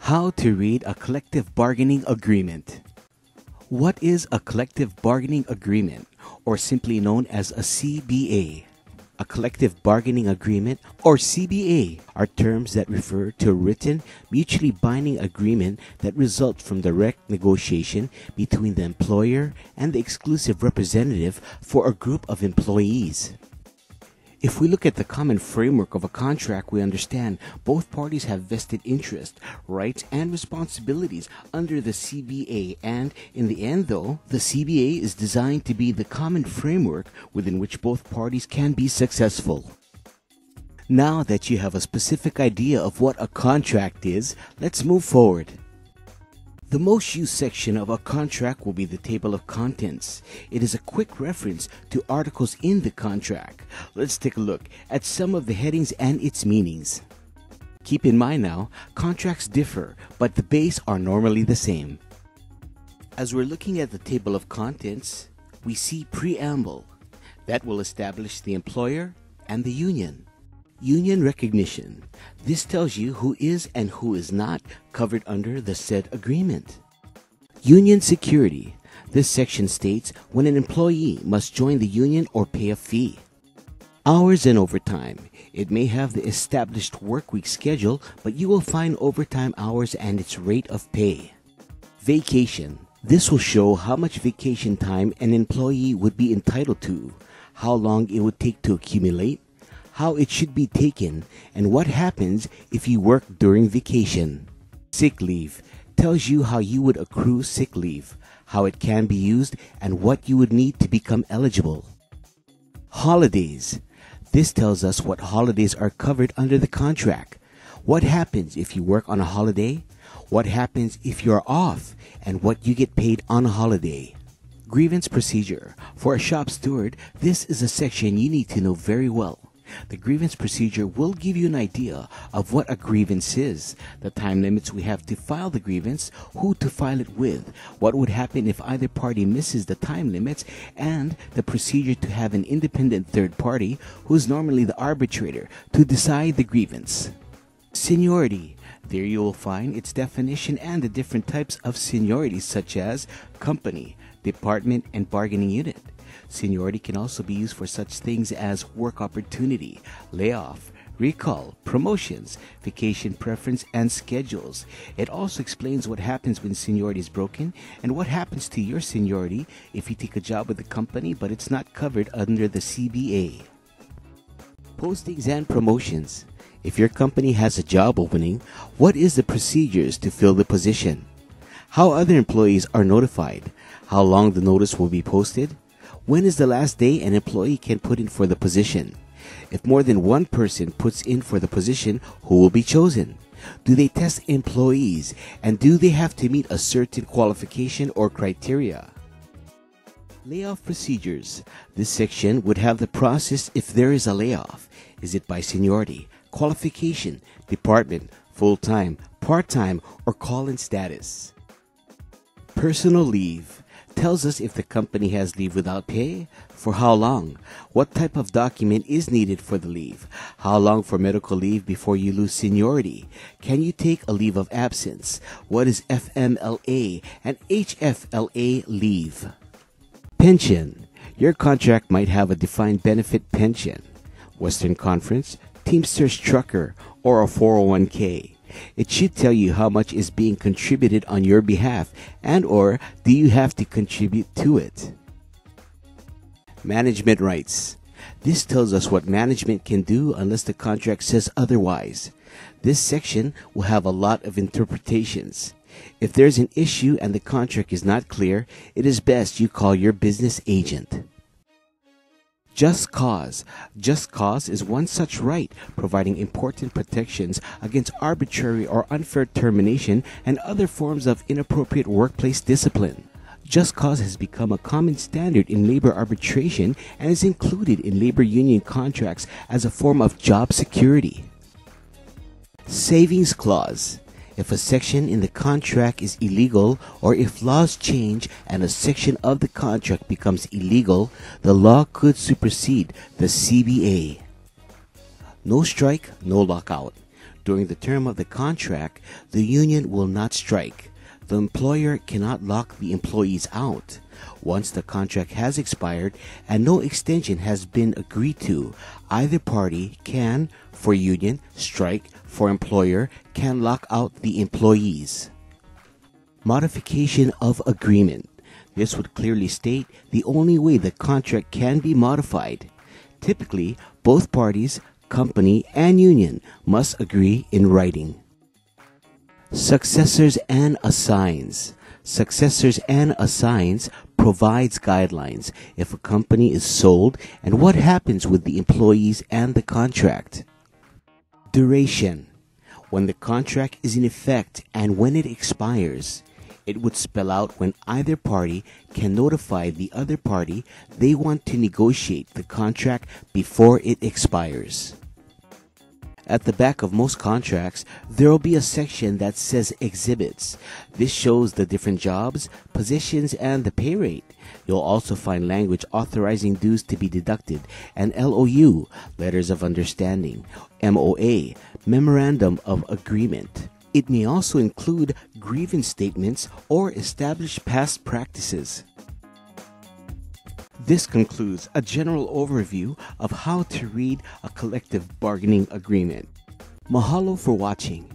How to read a collective bargaining agreement. What is a collective bargaining agreement, or simply known as a CBA? A collective bargaining agreement, or CBA, are terms that refer to a written, mutually binding agreement that results from direct negotiation between the employer and the exclusive representative for a group of employees. If we look at the common framework of a contract, we understand both parties have vested interest, rights, and responsibilities under the CBA, and in the end though, the CBA is designed to be the common framework within which both parties can be successful. Now that you have a specific idea of what a contract is, let's move forward. The most used section of a contract will be the table of contents. It is a quick reference to articles in the contract. Let's take a look at some of the headings and its meanings. Keep in mind now, contracts differ, but the base are normally the same. As we're looking at the table of contents, we see preamble. That will establish the employer and the union. Union recognition. This tells you who is and who is not covered under the said agreement. Union security. This section states when an employee must join the union or pay a fee. Hours and overtime. It may have the established workweek schedule, but you will find overtime hours and its rate of pay. Vacation. This will show how much vacation time an employee would be entitled to, how long it would take to accumulate, how it should be taken, and what happens if you work during vacation. Sick leave tells you how you would accrue sick leave, how it can be used, and what you would need to become eligible. Holidays. This tells us what holidays are covered under the contract. What happens if you work on a holiday? What happens if you're off? And what you get paid on a holiday. Grievance procedure. For a shop steward, this is a section you need to know very well. The grievance procedure will give you an idea of what a grievance is, the time limits we have to file the grievance, who to file it with, what would happen if either party misses the time limits, and the procedure to have an independent third party, who is normally the arbitrator, to decide the grievance. Seniority. There you will find its definition and the different types of seniority, such as company, department, and bargaining unit. Seniority can also be used for such things as work opportunity, layoff, recall, promotions, vacation preference, and schedules. It also explains what happens when seniority is broken and what happens to your seniority if you take a job with the company but it's not covered under the CBA. Postings and promotions. If your company has a job opening, what is the procedures to fill the position? How other employees are notified? How long the notice will be posted? When is the last day an employee can put in for the position? If more than one person puts in for the position, who will be chosen? Do they test employees, and do they have to meet a certain qualification or criteria? Layoff procedures. This section would have the process if there is a layoff. Is it by seniority, qualification, department, full-time, part-time, or call-in status? Personal leave. Tells us if the company has leave without pay, for how long, what type of document is needed for the leave, how long for medical leave before you lose seniority, can you take a leave of absence, what is FMLA and HFLA leave. Pension. Your contract might have a defined benefit pension, Western Conference, Teamsters Trucker, or a 401k. It should tell you how much is being contributed on your behalf, and or do you have to contribute to it. Management rights. This tells us what management can do unless the contract says otherwise. This section will have a lot of interpretations. If there's an issue and the contract is not clear, it is best you call your business agent. Just cause. Just cause is one such right, providing important protections against arbitrary or unfair termination and other forms of inappropriate workplace discipline. Just cause has become a common standard in labor arbitration and is included in labor union contracts as a form of job security. Savings clause. If a section in the contract is illegal, or if laws change and a section of the contract becomes illegal, the law could supersede the CBA. No strike, no lockout. During the term of the contract, the union will not strike. The employer cannot lock the employees out. Once the contract has expired and no extension has been agreed to, either party can, for union, strike, for employer, can lock out the employees. Modification of agreement. This would clearly state the only way the contract can be modified. Typically, both parties, company and union, must agree in writing. Successors and assigns. Successors and assigns provides guidelines if a company is sold and what happens with the employees and the contract. Duration. When the contract is in effect and when it expires. It would spell out when either party can notify the other party they want to negotiate the contract before it expires. At the back of most contracts, there will be a section that says exhibits. This shows the different jobs, positions, and the pay rate. You'll also find language authorizing dues to be deducted, and LOU, Letters of Understanding, MOA, Memorandum of Agreement. It may also include grievance statements or established past practices. This concludes a general overview of how to read a collective bargaining agreement. Mahalo for watching.